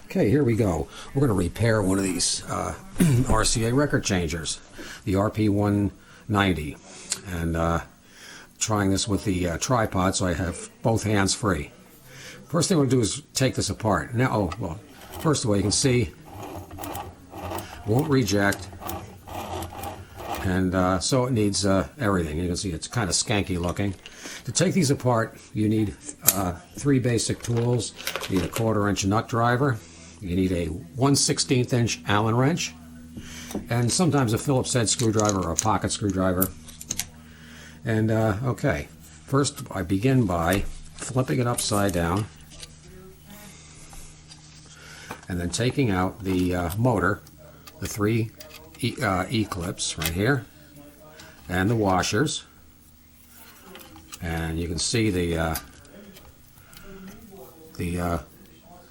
Okay, here we go. We're going to repair one of these RCA record changers, the RP-190, and trying this with the tripod so I have both hands free. First thing we'll do is take this apart. Now, first of all, you can see it won't reject, and so it needs everything. You can see it's kind of skanky looking. To take these apart, you need three basic tools. You need a 1/4-inch nut driver. You need a 1/16 inch Allen wrench, and sometimes a Phillips head screwdriver or a pocket screwdriver. And okay, first I begin by flipping it upside down and then taking out the motor, the three E-clips right here, and the washers. And you can see the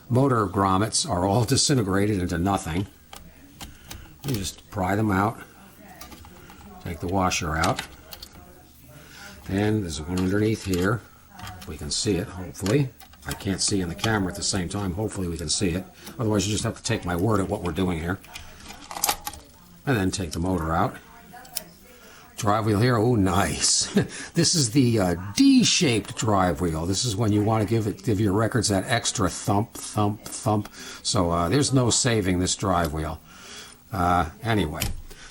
motor grommets are all disintegrated into nothing. You just pry them out, take the washer out, and there's one underneath here. We can see it, hopefully. I can't see in the camera at the same time. Hopefully we can see it. Otherwise you just have to take my word at what we're doing here. And then take the motor out. Drive wheel here, oh nice. This is the D-shaped drive wheel. This is when you want to give your records that extra thump, thump, thump. So there's no saving this drive wheel. Anyway,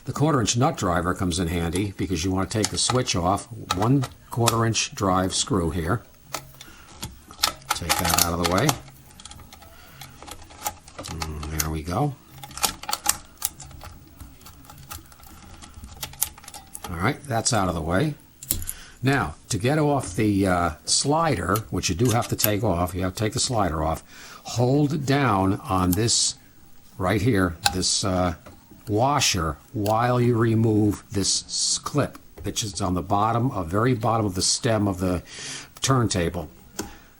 the 1/4-inch nut driver comes in handy because you want to take the switch off. 1/4-inch drive screw here. Take that out of the way. There we go. Alright, that's out of the way. Now, to get off the slider, which you do have to take off, you have to take the slider off, hold down on this right here, this washer, while you remove this clip, which is on the bottom, very bottom of the stem of the turntable.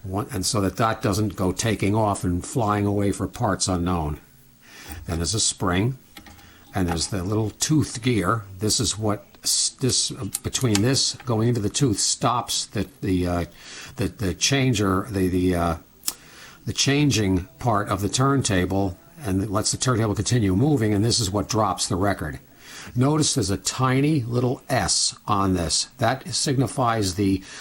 And so that doesn't go taking off and flying away for parts unknown. Then there's a spring, and there's the little tooth gear. This is what between this going into the tooth stops the changer, the changing part of the turntable, and it lets the turntable continue moving, and this is what drops the record. Notice there's a tiny little S on this. That signifies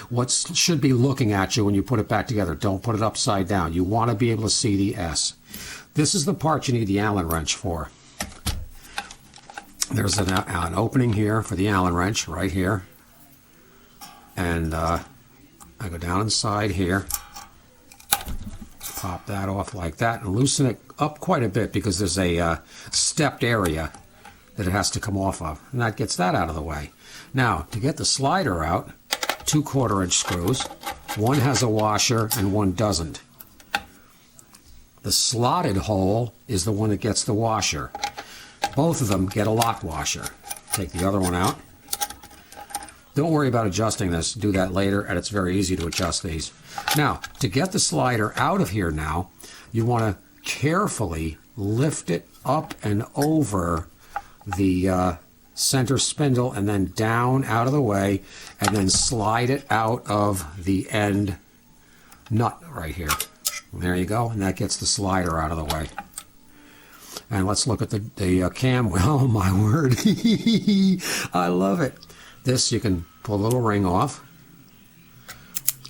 what should be looking at you when you put it back together. Don't put it upside down. You want to be able to see the S. This is the part you need the Allen wrench for. There's an opening here for the Allen wrench right here, and I go down inside here, pop that off like that, and loosen it up quite a bit because there's a stepped area that it has to come off of, and that gets that out of the way. Now, to get the slider out, 2 1/4-inch screws. One has a washer and one doesn't. The slotted hole is the one that gets the washer. Both of them get a lock washer. Take the other one out. Don't worry about adjusting this. Do that later, and it's very easy to adjust these. Now, to get the slider out of here now, you want to carefully lift it up and over the center spindle and then down out of the way, and then slide it out of the end nut right here. There you go, and that gets the slider out of the way. And let's look at the cam wheel. Oh my word. I love it. This, you can pull a little ring off.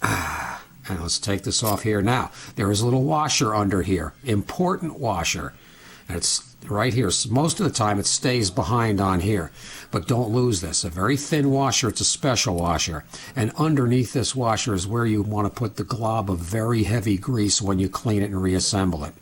And let's take this off here. Now, there is a little washer under here. Important washer. And it's right here. Most of the time it stays behind on here. But don't lose this. A very thin washer. It's a special washer. And underneath this washer is where you want to put the glob of very heavy grease when you clean it and reassemble it.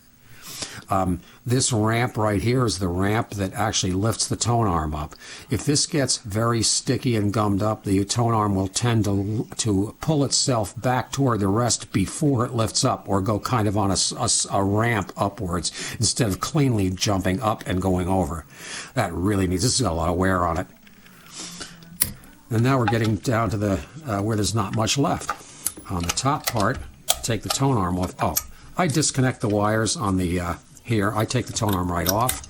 This ramp right here is the ramp that actually lifts the tone arm up. If this gets very sticky and gummed up, the tone arm will tend to pull itself back toward the rest before it lifts up, or go kind of on a ramp upwards instead of cleanly jumping up and going over. That really needs, this has got a lot of wear on it. And now we're getting down to the where there's not much left. On the top part, take the tone arm off. Oh, I disconnect the wires on the here. I take the tone arm right off,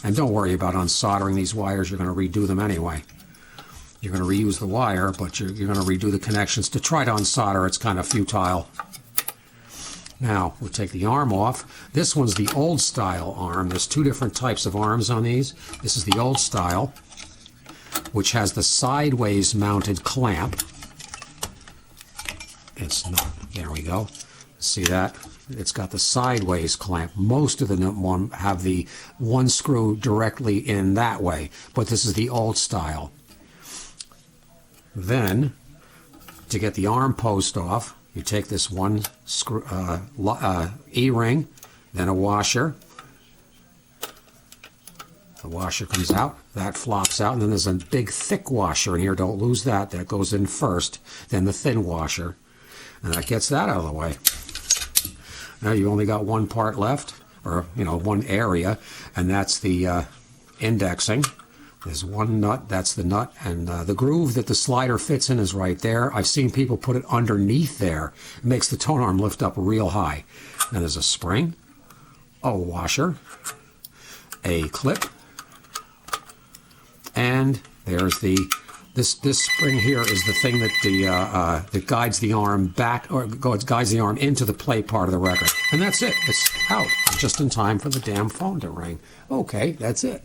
and don't worry about unsoldering these wires. You're going to redo them anyway. You're going to reuse the wire, but you're going to redo the connections. To try to unsolder, it's kind of futile. Now, we'll take the arm off. This one's the old style arm. There's two different types of arms on these. This is the old style, which has the sideways mounted clamp. It's not, there we go. See that? It's got the sideways clamp. Most of them have the one screw directly in that way, but this is the old style. Then, to get the arm post off, you take this one screw, E-ring, then a washer. The washer comes out, that flops out, and then there's a big thick washer in here. Don't lose that. That goes in first, then the thin washer. And that gets that out of the way. Now you only got one part left, or one area, and that's the indexing. There's one nut, that's the nut, and the groove that the slider fits in is right there. I've seen people put it underneath there. It makes the tone arm lift up real high. And there's a spring, a washer, a clip, and there's this spring here is the thing that that guides the arm back, or guides the arm into the play part of the record. And that's it. It's out just in time for the damn phone to ring. Okay, that's it.